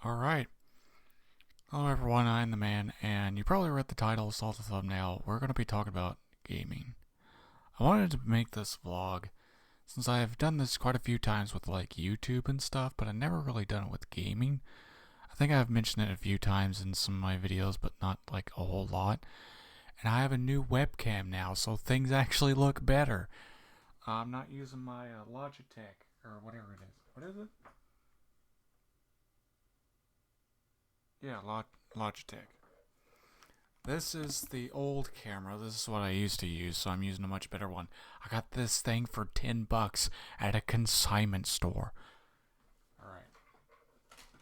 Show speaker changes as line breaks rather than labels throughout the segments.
Alright. Hello everyone, I'm the man, and you probably read the title, saw the thumbnail. We're going to be talking about gaming. I wanted to make this vlog since I've done this quite a few times with like YouTube and stuff, but I've never really done it with gaming. I think I've mentioned it a few times in some of my videos, but not like a whole lot. And I have a new webcam now, so things actually look better. I'm not using my Logitech, or whatever it is. What is it? Yeah, Logitech. This is the old camera. This is what I used to use, so I'm using a much better one. I got this thing for $10 at a consignment store. Alright.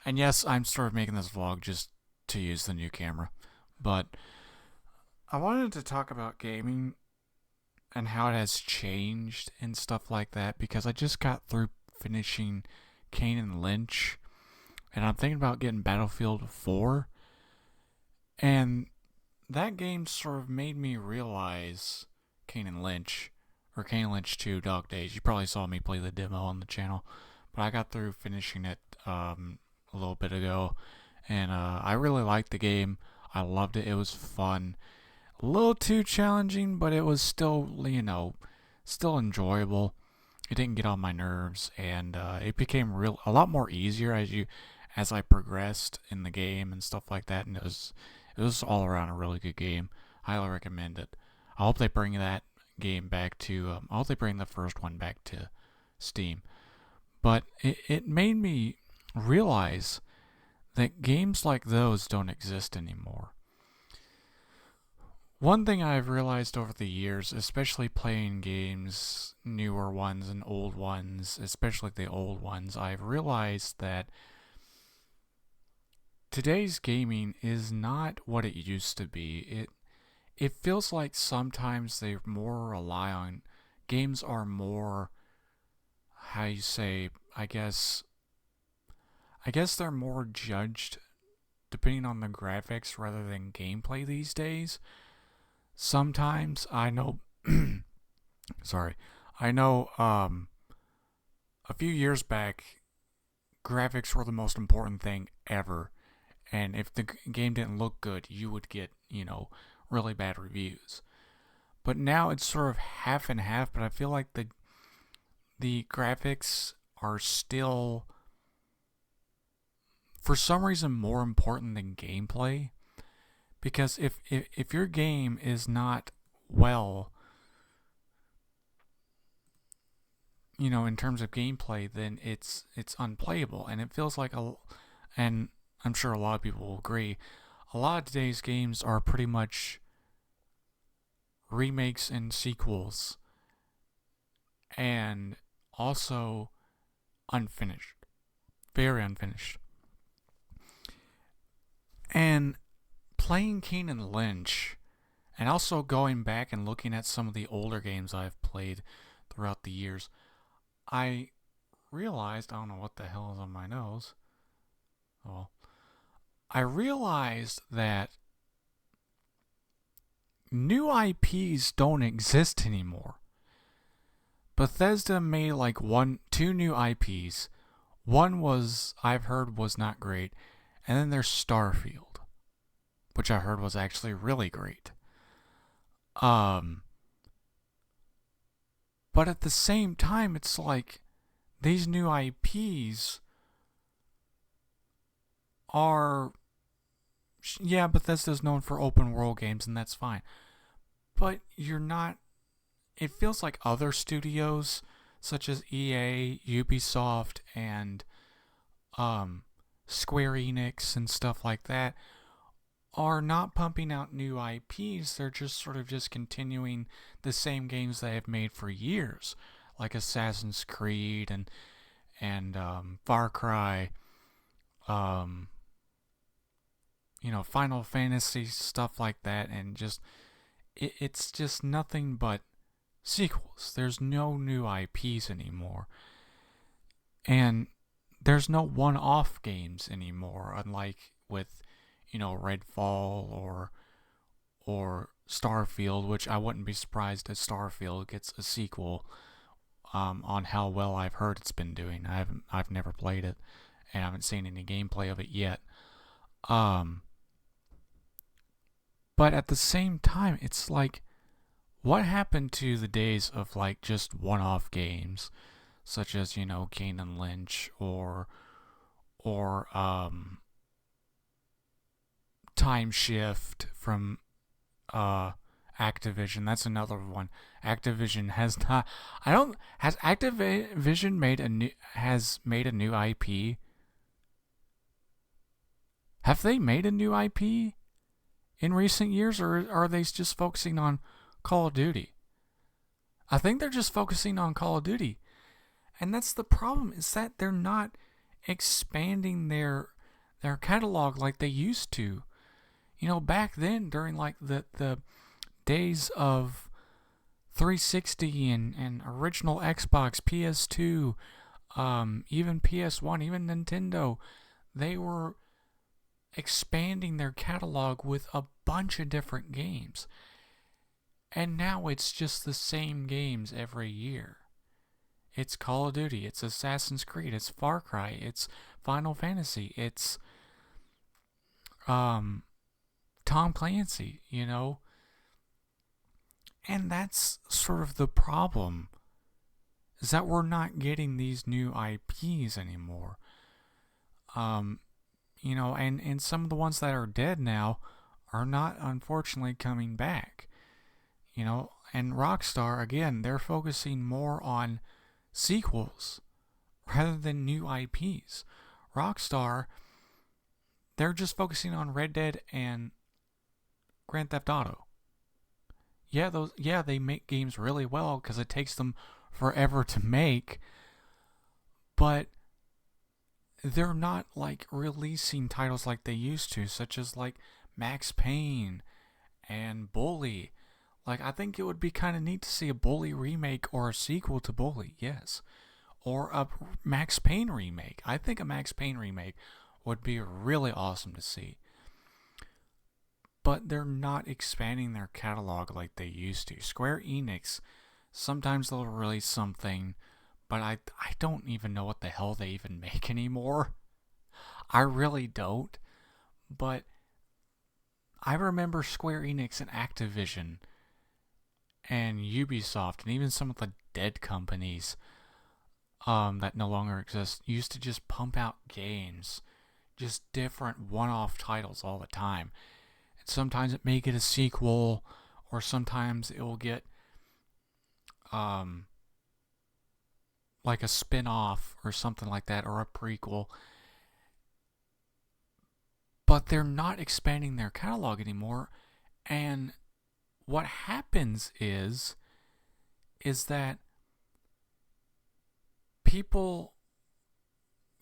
And yes, I'm sort of making this vlog just to use the new camera. But I wanted to talk about gaming and how it has changed and stuff like that because I just got through finishing Kane and Lynch. And I'm thinking about getting Battlefield 4. And that game sort of made me realize Kane and Lynch, or Kane and Lynch 2 Dog Days. You probably saw me play the demo on the channel. But I got through finishing it a little bit ago. And I really liked the game. I loved it. It was fun. A little too challenging, but it was still, still enjoyable. It didn't get on my nerves, and it became a lot more easier as I progressed in the game and stuff like that. And it was all around a really good game. Highly recommend it. I hope they bring that game back to. I hope they bring the first one back to Steam. But it made me realize that games like those don't exist anymore. One thing I've realized over the years, especially playing games, newer ones and old ones, especially the old ones, I've realized that today's gaming is not what it used to be. It feels like sometimes they more rely on games are more, how you say, I guess they're more judged depending on the graphics rather than gameplay these days. Sometimes I know I know a few years back graphics were the most important thing ever, and if the game didn't look good you would get really bad reviews. But now it's sort of half and half, but I feel like the graphics are still for some reason more important than gameplay. Because if your game is not well, in terms of gameplay, then it's unplayable, and it feels like and I'm sure a lot of people will agree, a lot of today's games are pretty much remakes and sequels, and also unfinished, very unfinished, and playing Kane and Lynch, and also going back and looking at some of the older games I've played throughout the years, I realized, I don't know what the hell is on my nose. Oh, I realized that new IPs don't exist anymore. Bethesda made like two new IPs. One was, I've heard, was not great, and then there's Starfield, which I heard was actually really great. But at the same time, it's like these new IPs are, yeah, Bethesda's known for open world games, and that's fine. But it feels like other studios, such as EA, Ubisoft, and Square Enix and stuff like that, are not pumping out new IPs. They're just sort of just continuing the same games they have made for years, like Assassin's Creed and Far Cry, Final Fantasy, stuff like that, and just it's just nothing but sequels. There's no new IPs anymore, and there's no one-off games anymore, unlike with Redfall or Starfield, which I wouldn't be surprised if Starfield gets a sequel on how well I've heard it's been doing. I've never played it, and I haven't seen any gameplay of it yet. Um, but at the same time, it's like, what happened to the days of like just one-off games, such as Kane and Lynch or Time Shift from Activision. That's another one. Activision has not. I don't. Has Activision made a new IP? Have they made a new IP in recent years, or are they just focusing on Call of Duty? I think they're just focusing on Call of Duty, and that's the problem. Is that they're not expanding their catalog like they used to. Back then during like the days of 360 and original Xbox, PS2, even PS1, even Nintendo, they were expanding their catalog with a bunch of different games. And now it's just the same games every year. It's Call of Duty, it's Assassin's Creed, it's Far Cry, it's Final Fantasy, it's Tom Clancy, And that's sort of the problem, is that we're not getting these new IPs anymore. And some of the ones that are dead now are not, unfortunately, coming back. And Rockstar, again, they're focusing more on sequels rather than new IPs. Rockstar, they're just focusing on Red Dead and Grand Theft Auto. They make games really well because it takes them forever to make, but they're not like releasing titles like they used to, such as like Max Payne and Bully. Like, I think it would be kind of neat to see a Bully remake or a sequel to Bully, yes. Or a Max Payne remake. I think a Max Payne remake would be really awesome to see. But they're not expanding their catalog like they used to. Square Enix, sometimes they'll release something, but I don't even know what the hell they even make anymore. I really don't. But I remember Square Enix and Activision and Ubisoft and even some of the dead companies that no longer exist used to just pump out games, just different one-off titles all the time. And sometimes it may get a sequel, or sometimes it will get like a spin-off or something like that, or a prequel. But they're not expanding their catalog anymore, and what happens is that people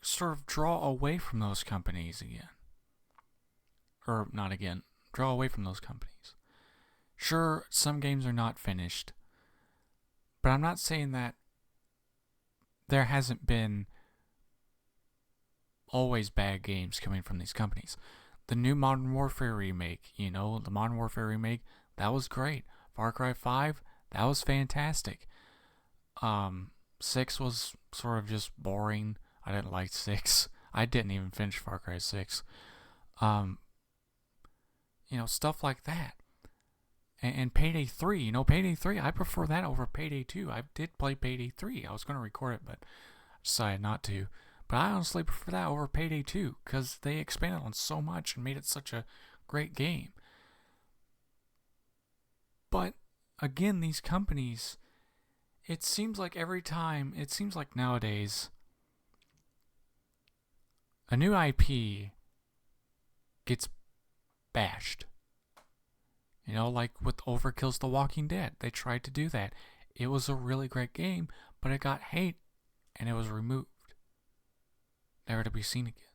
sort of draw away from those companies again. Or not again, draw away from those companies. Sure, some games are not finished, but I'm not saying that there hasn't been always bad games coming from these companies. The new Modern Warfare remake, the Modern Warfare remake, that was great. Far Cry 5, that was fantastic. 6 was sort of just boring. I didn't like 6. I didn't even finish Far Cry 6. Stuff like that. And Payday 3, Payday 3, I prefer that over Payday 2. I did play Payday 3. I was going to record it, but I decided not to. But I honestly prefer that over Payday 2 because they expanded on so much and made it such a great game. But again, these companies, it seems like nowadays, a new IP gets bashed. Like with Overkill's The Walking Dead, they tried to do that. It was a really great game, but it got hate and it was removed. Never to be seen again.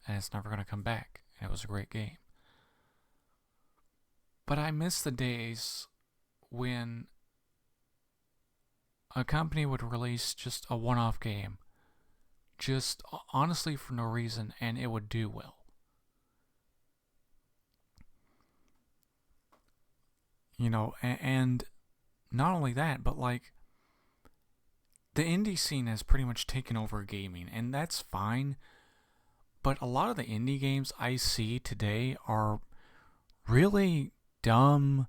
And it's never going to come back. And it was a great game. But I miss the days when a company would release just a one-off game, just honestly for no reason, and it would do well. And not only that, but like the indie scene has pretty much taken over gaming, and that's fine. But a lot of the indie games I see today are really dumb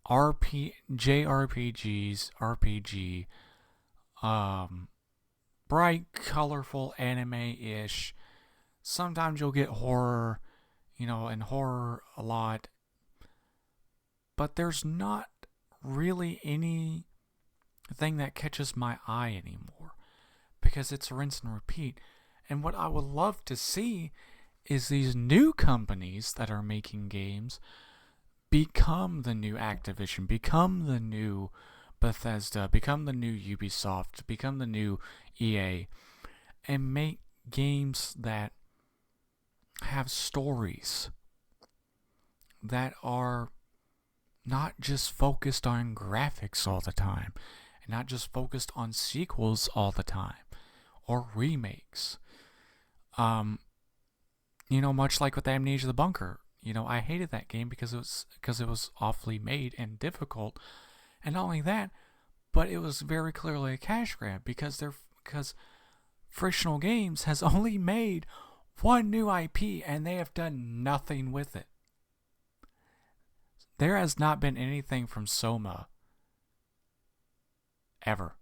JRPGs, RPG, bright, colorful anime-ish. Sometimes you'll get horror, and horror a lot. But there's not really anything that catches my eye anymore because it's rinse and repeat. And what I would love to see is these new companies that are making games become the new Activision, become the new Bethesda, become the new Ubisoft, become the new EA, and make games that have stories that are not just focused on graphics all the time, and not just focused on sequels all the time, or remakes. Much like with Amnesia the Bunker. I hated that game because it was awfully made and difficult. And not only that, but it was very clearly a cash grab because Frictional Games has only made one new IP and they have done nothing with it. There has not been anything from Soma ever.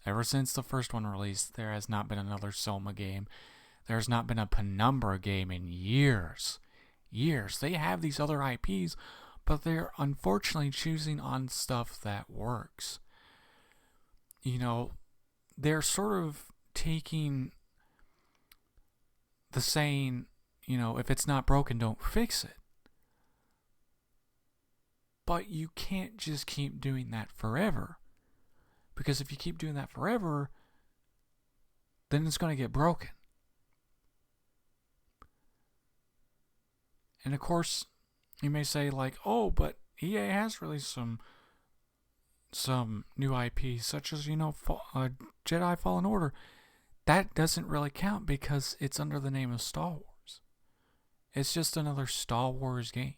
Ever since the first one released, there has not been another Soma game. There's not been a Penumbra game in years. They have these other IPs, but they're unfortunately choosing on stuff that works. They're sort of taking the saying, if it's not broken, don't fix it. But you can't just keep doing that forever. Because if you keep doing that forever, then it's going to get broken. And of course, you may say oh, but EA has released some new IPs, such as, Jedi Fallen Order. That doesn't really count because it's under the name of Star Wars. It's just another Star Wars game.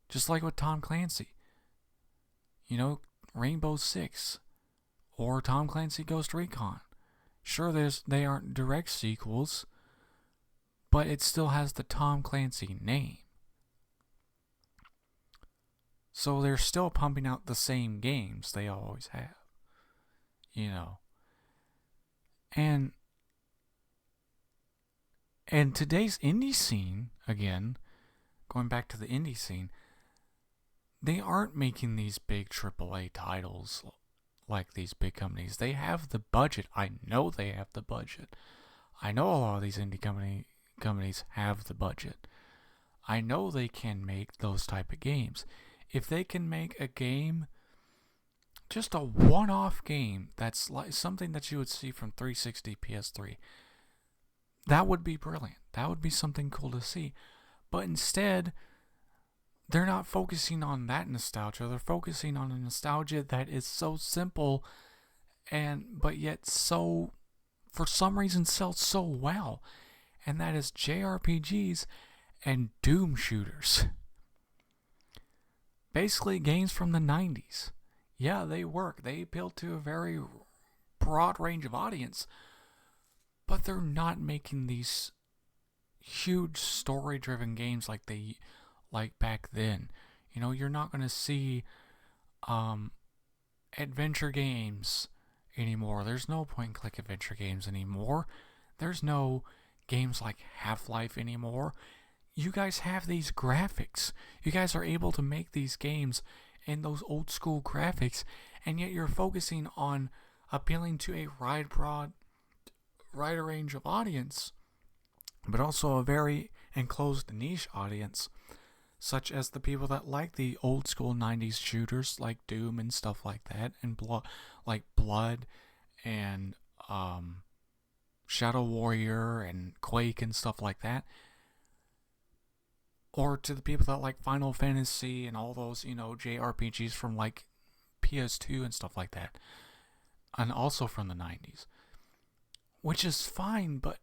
Just like with Tom Clancy. Rainbow Six or Tom Clancy Ghost Recon. Sure, they aren't direct sequels, but it still has the Tom Clancy name. So they're still pumping out the same games they always have. And today's indie scene, again, going back to the indie scene, they aren't making these big AAA titles like these big companies. They have the budget. I know they have the budget. I know a lot of these indie companies have the budget. I know they can make those type of games. If they can make a game, just a one-off game that's like something that you would see from 360 PS3, that would be brilliant. That would be something cool to see. But instead, they're not focusing on that nostalgia. They're focusing on a nostalgia that is so simple but yet so, for some reason, sells so well. And that is JRPGs and Doom shooters. Basically, games from the 90s. Yeah, they work. They appeal to a very broad range of audience. But they're not making these huge story-driven games like back then. You're not going to see adventure games anymore. There's no point-and-click adventure games anymore. There's no games like Half-Life anymore. You guys have these graphics. You guys are able to make these games in those old-school graphics, and yet you're focusing on appealing to a wider range of audience, but also a very enclosed niche audience, such as the people that like the old school 90s shooters like Doom and stuff like that, and Blood and Shadow Warrior and Quake and stuff like that. Or to the people that like Final Fantasy and all those, JRPGs from like PS2 and stuff like that. And also from the 90s. Which is fine, but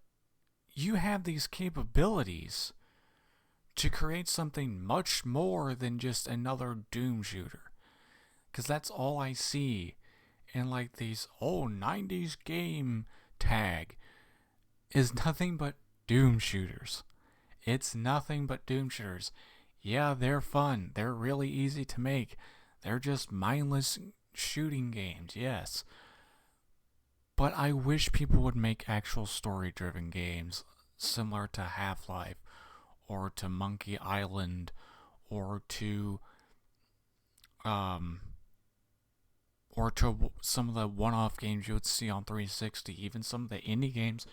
you have these capabilities to create something much more than just another Doom shooter. Because that's all I see in like these old 90s game tag is nothing but Doom shooters. It's nothing but Doom shooters. Yeah, they're fun. They're really easy to make. They're just mindless shooting games, yes. But I wish people would make actual story-driven games similar to Half-Life or to Monkey Island or to some of the one-off games you would see on 360, even some of the indie games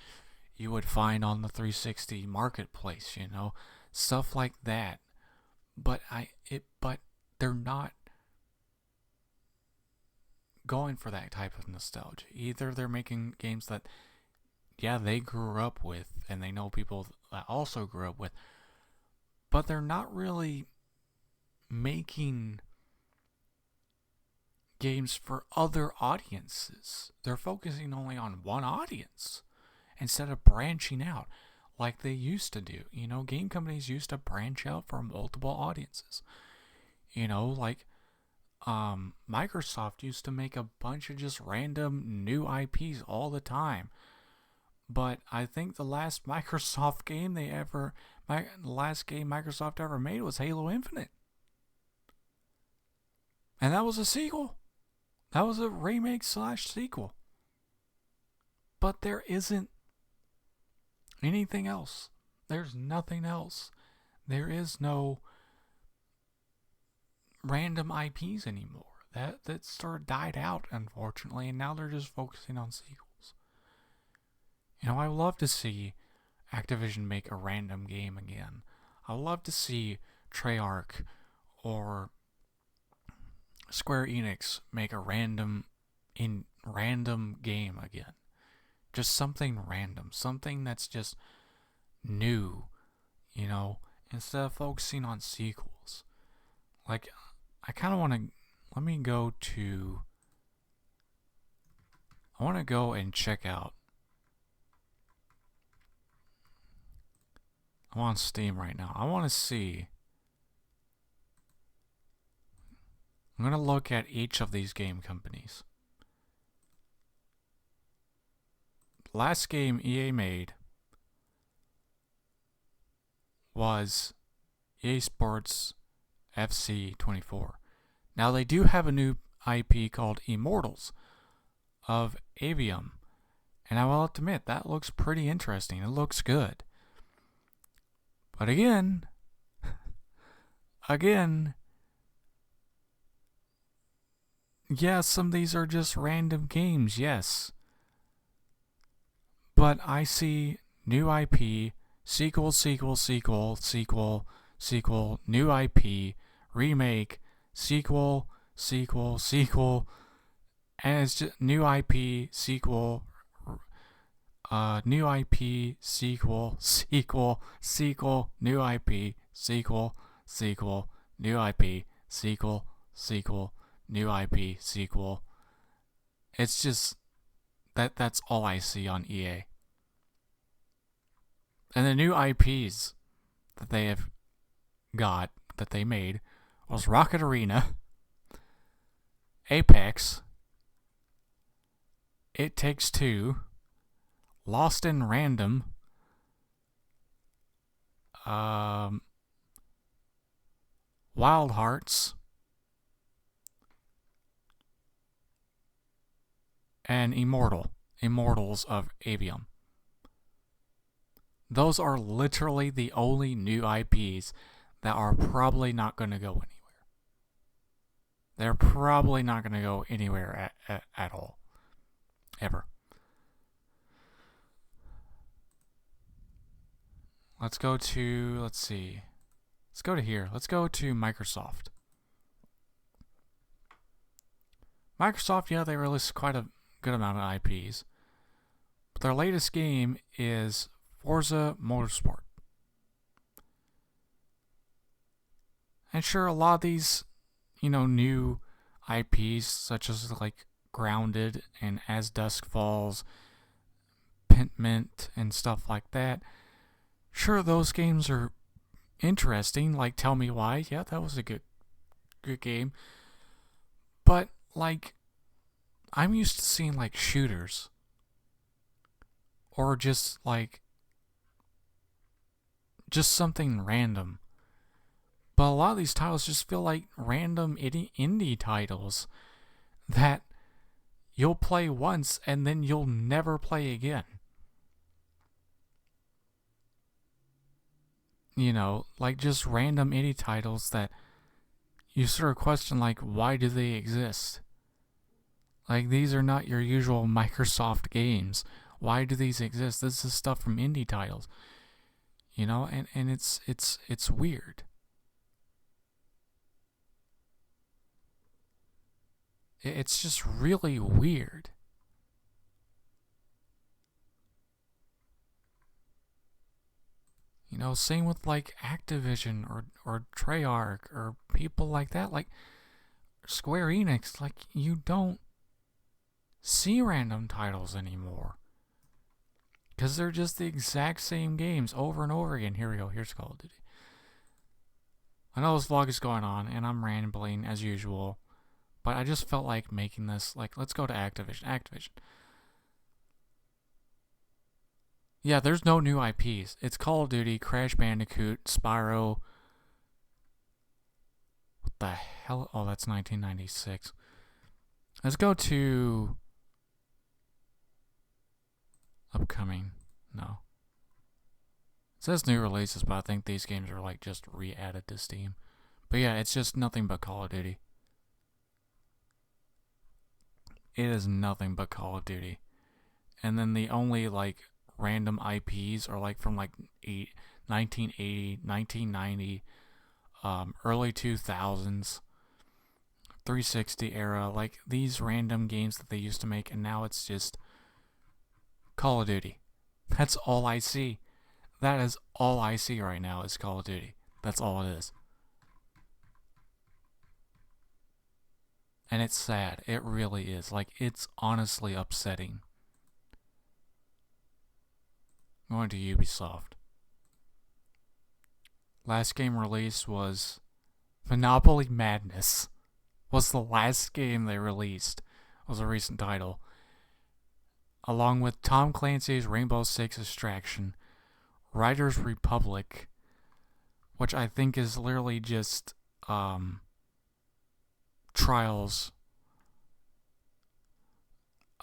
you would find on the 360 marketplace, stuff like that. But they're not going for that type of nostalgia. Either they're making games that, yeah, they grew up with, and they know people that also grew up with, but they're not really making games for other audiences. They're focusing only on one audience instead of branching out like they used to do. Game companies used to branch out for multiple audiences. Like Microsoft used to make a bunch of just random new IPs all the time. But I think the last Microsoft game Microsoft ever made was Halo Infinite. And that was a sequel. That was a remake / sequel. But there isn't anything else. There's nothing else. There is no random IPs anymore. That sort of died out, unfortunately, and now they're just focusing on sequels. I would love to see Activision make a random game again. I would love to see Treyarch or Square Enix make a random game again. Just something random, something that's just new, instead of focusing on sequels. Like, I kind of want to, I want to go and check out, I'm on Steam right now. I want to see, I'm going to look at each of these game companies. Last game EA made was EA Sports FC 24. Now they do have a new IP called Immortals of Avium, and I will have to admit that looks pretty interesting. It looks good. But again, yes, some of these are just random games, yes. But I see new IP, sequel, new IP, remake, sequel, and it's just new IP, sequel, new IP, sequel, new IP, sequel, new IP, sequel, new IP, sequel. It's just that's all I see on EA. And the new IPs that they have got, that they made, was Rocket Arena, Apex, It Takes Two, Lost in Random, Wild Hearts, and Immortals of Avium. Those are literally the only new IPs that are probably not going to go anywhere. They're probably not going to go anywhere at all. Ever. Let's go to here. Let's go to Microsoft. Microsoft, yeah, they released quite a good amount of IPs. But their latest game is Forza Motorsport. And sure, a lot of these, new IPs, such as like Grounded and As Dusk Falls, Pentiment, and stuff like that, sure, those games are interesting. Like Tell Me Why, yeah, that was a good game. But like, I'm used to seeing like shooters or just something random. But a lot of these titles just feel like random indie titles that you'll play once and then you'll never play again. You know, like just random indie titles that you sort of question, like, why do they exist? Like, these are not your usual Microsoft games. Why do these exist? This is stuff from indie titles. You know, and it's weird. It's just really weird. You know, same with like Activision or Treyarch or people like that, like Square Enix. Like, you don't see random titles anymore because they're just the exact same games over and over again. Here we go. Here's Call of Duty. I know this vlog is going on and I'm rambling as usual, but I just felt like making this. Like, let's go to Activision. Yeah, there's no new IPs. It's Call of Duty, Crash Bandicoot, Spyro. What the hell? Oh, that's 1996. Let's go to upcoming. No. It says new releases, but I think these games are like just re-added to Steam. But yeah, it's just nothing but Call of Duty. It is nothing but Call of Duty. And then the only like random IPs are like from like 1980, 1990, early 2000s, 360 era, like these random games that they used to make, and now it's just Call of Duty. That's all I see. That is all I see right now is Call of Duty. That's all it is. And it's sad. It really is. Like, it's honestly upsetting. Going to Ubisoft. Last game released was Monopoly Madness. Was the last game they released. It was a recent title. Along with Tom Clancy's Rainbow Six Extraction, Riders Republic, which I think is literally just Trials,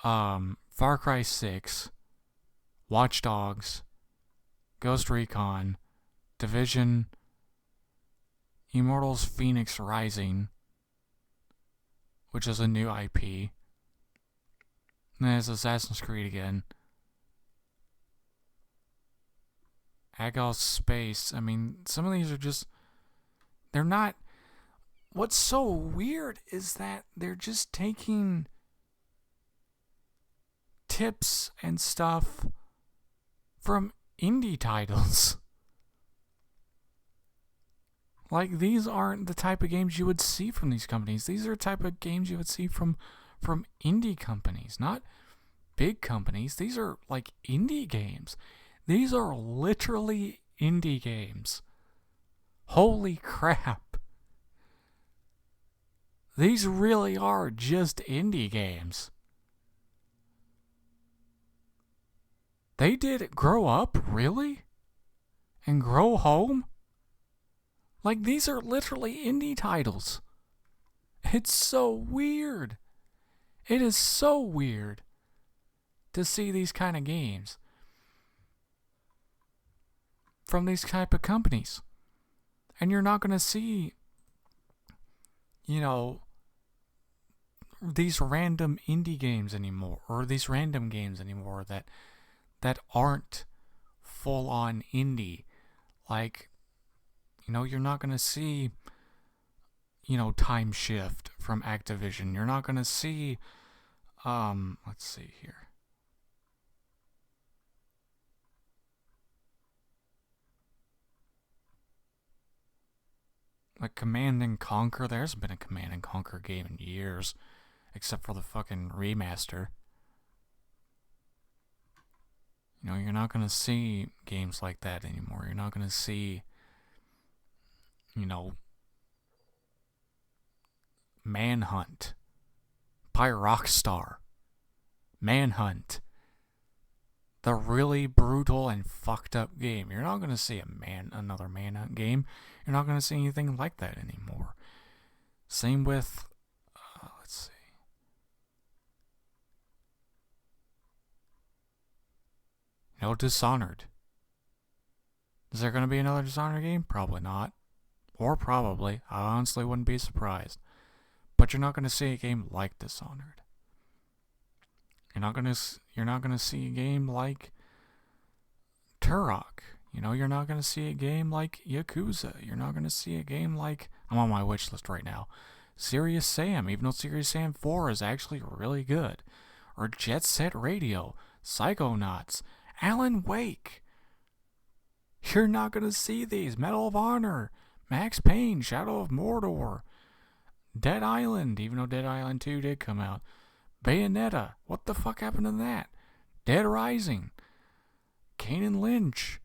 Far Cry 6, Watch Dogs, Ghost Recon, Division, Immortals Phoenix Rising, which is a new IP. And then it's Assassin's Creed again. Agos Space. I mean, some of these are just... They're not... What's so weird is that they're just taking tips and stuff from indie titles. Like, these aren't the type of games you would see from these companies. These are the type of games you would see from indie companies, not big companies. These are like indie games. These are literally indie games. Holy crap. These really are just indie games. They did Grow Up, really? And Grow Home? Like, these are literally indie titles. It's so weird. It is so weird to see these kind of games from these type of companies. And you're not going to see, you know, these random indie games anymore, or these random games anymore that aren't full on indie. Like, you know, you're not going to see, you know, Time Shift from Activision. You're not going to see, let's see here. Like Command and Conquer. There hasn't been a Command and Conquer game in years, except for the fucking remaster. You know, you're not going to see games like that anymore. You're not going to see, you know, Manhunt, by Rockstar. Manhunt. The really brutal and fucked up game. You're not going to see another Manhunt game. You're not going to see anything like that anymore. Same with, let's see. Dishonored. Is there going to be another Dishonored game? Probably not. Or probably. I honestly wouldn't be surprised. But you're not going to see a game like Dishonored. You're not going to see a game like Turok. You're not going to see a game like Yakuza. You're not going to see a game like, I'm on my wish list right now, Serious Sam, even though Serious Sam 4 is actually really good. Or Jet Set Radio, Psychonauts, Alan Wake. You're not going to see these. Medal of Honor, Max Payne, Shadow of Mordor, Dead Island, even though Dead Island 2 did come out. Bayonetta, what the fuck happened to that? Dead Rising, Kane Lynch,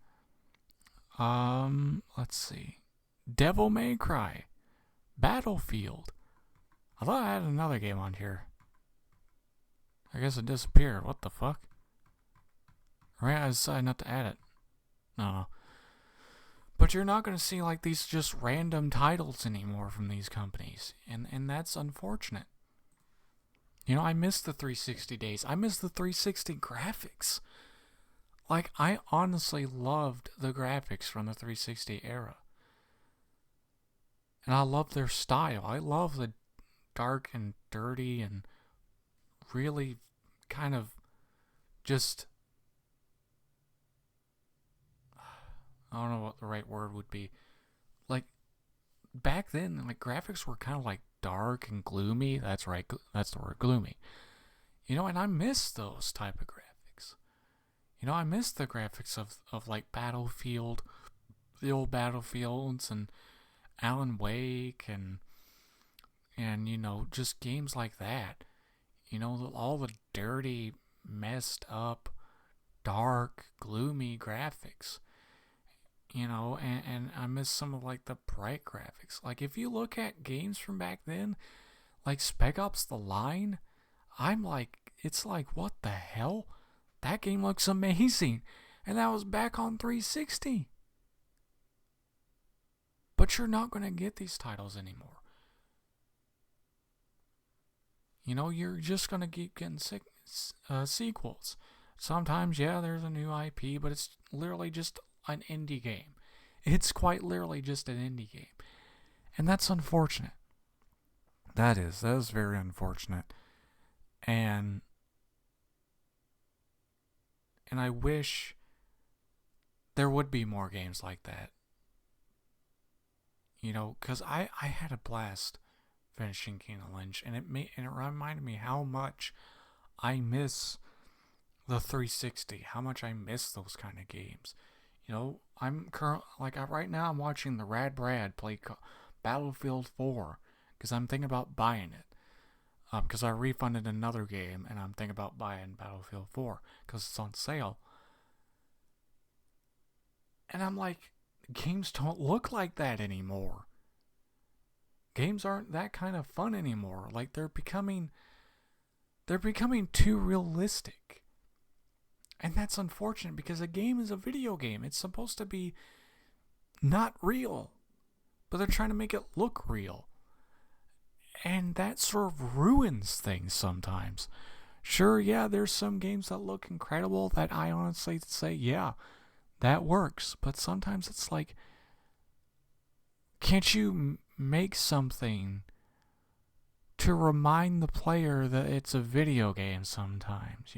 let's see, Devil May Cry, Battlefield. I thought I had another game on here. I guess it disappeared. What the fuck? Right, I decided not to add it. No. But you're not going to see like these just random titles anymore from these companies. And that's unfortunate. I miss the 360 days. I miss the 360 graphics. Like, I honestly loved the graphics from the 360 era. And I love their style. I love the dark and dirty and really kind of just, I don't know what the right word would be. Like, back then, like, graphics were kind of like dark and gloomy. That's right. That's the word, gloomy. And I miss those type of graphics. I miss the graphics of like Battlefield, the old Battlefields, and Alan Wake, and just games like that. All the dirty, messed up, dark, gloomy graphics. And I miss some of like the bright graphics. Like, if you look at games from back then, like Spec Ops The Line, it's like, what the hell? That game looks amazing. And that was back on 360. But you're not going to get these titles anymore. You're just going to keep getting sequels. Sometimes, yeah, there's a new IP, but it's literally just an indie game. It's quite literally just an indie game. And that's unfortunate. That is very unfortunate. And I wish there would be more games like that. Because I had a blast finishing Kane Lynch, and it reminded me how much I miss the 360, how much I miss those kind of games. Right now I'm watching the Rad Brad play Battlefield 4 because I'm thinking about buying it. Because I refunded another game and I'm thinking about buying Battlefield 4 because it's on sale. And I'm like, games don't look like that anymore. Games aren't that kind of fun anymore. Like, they're becoming too realistic. And that's unfortunate because a game is a video game. It's supposed to be not real, but they're trying to make it look real. And that sort of ruins things sometimes. Sure, yeah, there's some games that look incredible that I honestly say, yeah, that works. But sometimes it's like, can't you make something to remind the player that it's a video game sometimes,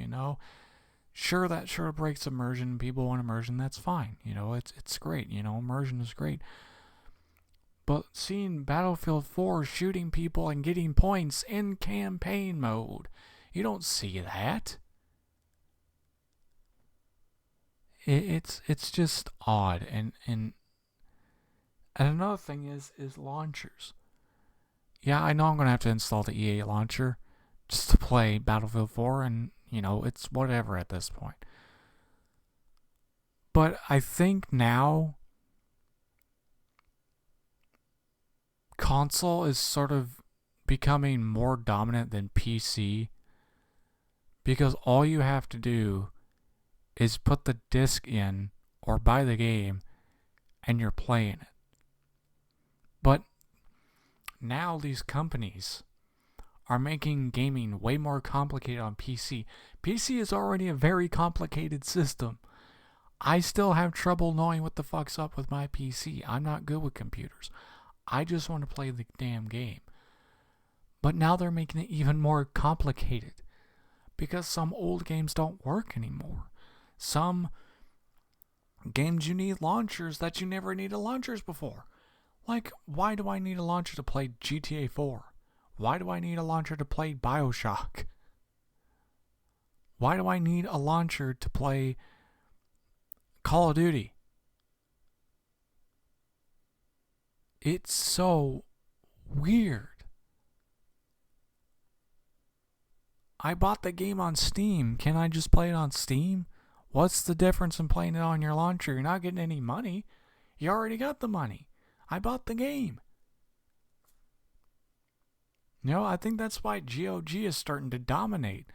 Sure, that sure breaks immersion. People want immersion, that's fine. It's great. Immersion is great. But seeing Battlefield 4 shooting people and getting points in campaign mode, you don't see that. It's just odd. And another thing is launchers. Yeah, I know I'm going to have to install the EA launcher just to play Battlefield 4, and it's whatever at this point. But I think now console is sort of becoming more dominant than PC because all you have to do is put the disc in or buy the game and you're playing it. But now these companies are making gaming way more complicated on PC. PC is already a very complicated system. I still have trouble knowing what the fuck's up with my PC. I'm not good with computers. I just want to play the damn game. But now they're making it even more complicated because some old games don't work anymore. Some games you need launchers that you never needed launchers before. Like, why do I need a launcher to play GTA 4? Why do I need a launcher to play BioShock? Why do I need a launcher to play Call of Duty? It's so weird. I bought the game on Steam. Can I just play it on Steam? What's the difference in playing it on your launcher? You're not getting any money. You already got the money. I bought the game. I think that's why GOG is starting to dominate.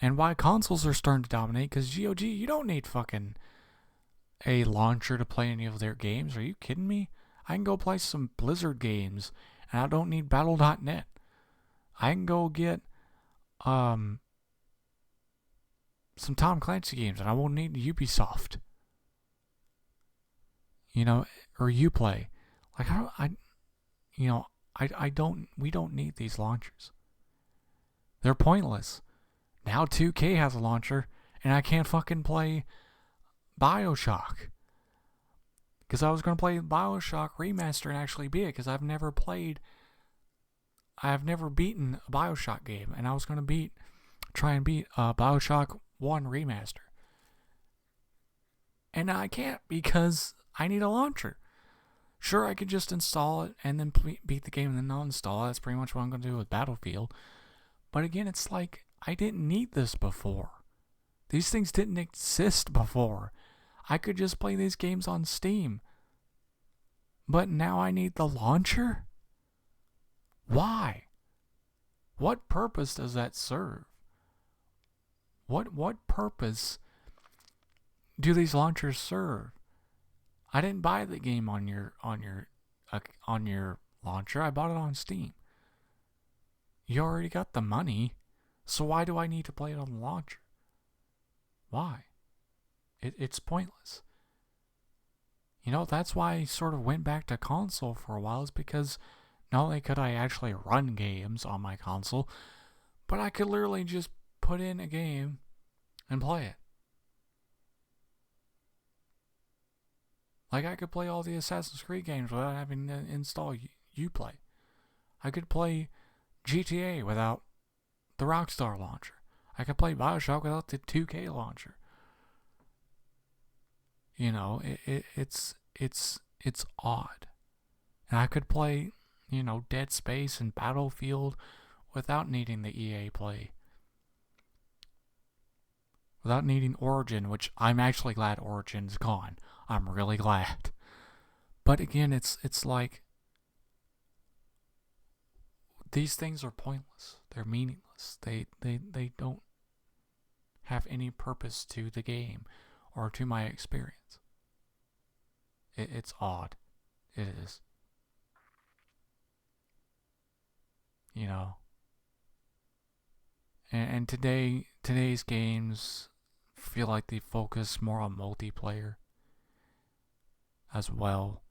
And why consoles are starting to dominate. Because GOG, you don't need fucking a launcher to play any of their games. Are you kidding me? I can go play some Blizzard games. And I don't need Battle.net. I can go get some Tom Clancy games. And I won't need Ubisoft. Or Uplay. Like, we don't need these launchers. They're pointless. Now 2K has a launcher, and I can't fucking play BioShock. Because I was going to play BioShock Remaster and actually beat it, because I have never beaten a BioShock game, and I was going to try and beat BioShock 1 Remaster. And I can't, because I need a launcher. Sure, I could just install it and then beat the game and then not install it. That's pretty much what I'm going to do with Battlefield. But again, it's like, I didn't need this before. These things didn't exist before. I could just play these games on Steam. But now I need the launcher? Why? What purpose does that serve? What purpose do these launchers serve? I didn't buy the game on your launcher. I bought it on Steam. You already got the money, so why do I need to play it on the launcher? Why? It's pointless. That's why I sort of went back to console for a while, is because not only could I actually run games on my console, but I could literally just put in a game and play it. Like, I could play all the Assassin's Creed games without having to install Uplay. I could play GTA without the Rockstar launcher. I could play BioShock without the 2K launcher. It's odd. And I could play, Dead Space and Battlefield without needing the EA Play. Without needing Origin, which I'm actually glad Origin's gone. I'm really glad. But again, it's like, these things are pointless. They're meaningless. They don't have any purpose to the game or to my experience. It's odd. It is. And today's games feel like they focus more on multiplayer as well,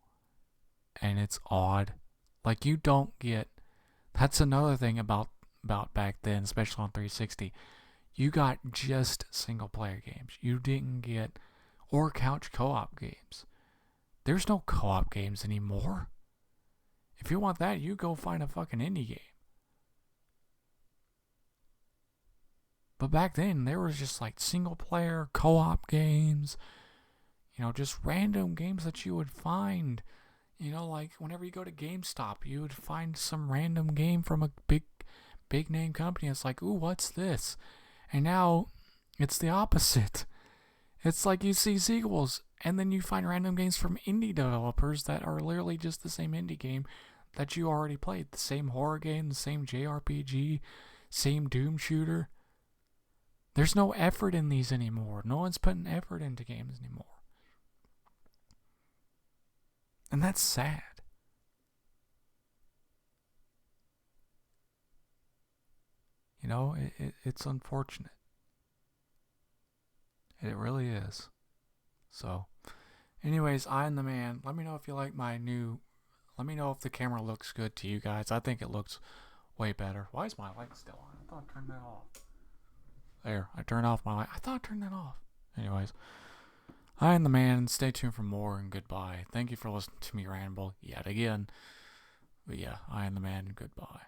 and it's odd. Like, you don't get. That's another thing about back then, especially on 360. You got just single player games. You didn't get or couch co-op games. There's no co-op games anymore. If you want that, you go find a fucking indie game. But back then, there was just like single player co-op games. Just random games that you would find. Like whenever you go to GameStop, you would find some random game from a big name company. It's like, ooh, what's this? And now it's the opposite. It's like you see sequels, and then you find random games from indie developers that are literally just the same indie game that you already played. The same horror game, the same JRPG, same Doom shooter. There's no effort in these anymore. No one's putting effort into games anymore. And that's sad. You know, it's unfortunate. It really is. So, anyways, I am the man. Let me know if you like my new. Let me know if the camera looks good to you guys. I think it looks way better. Why is my light still on? I thought I turned that off. There, I turned off my light. I thought I turned that off. Anyways, I am the man. Stay tuned for more and goodbye. Thank you for listening to me ramble yet again. But yeah, I am the man and goodbye.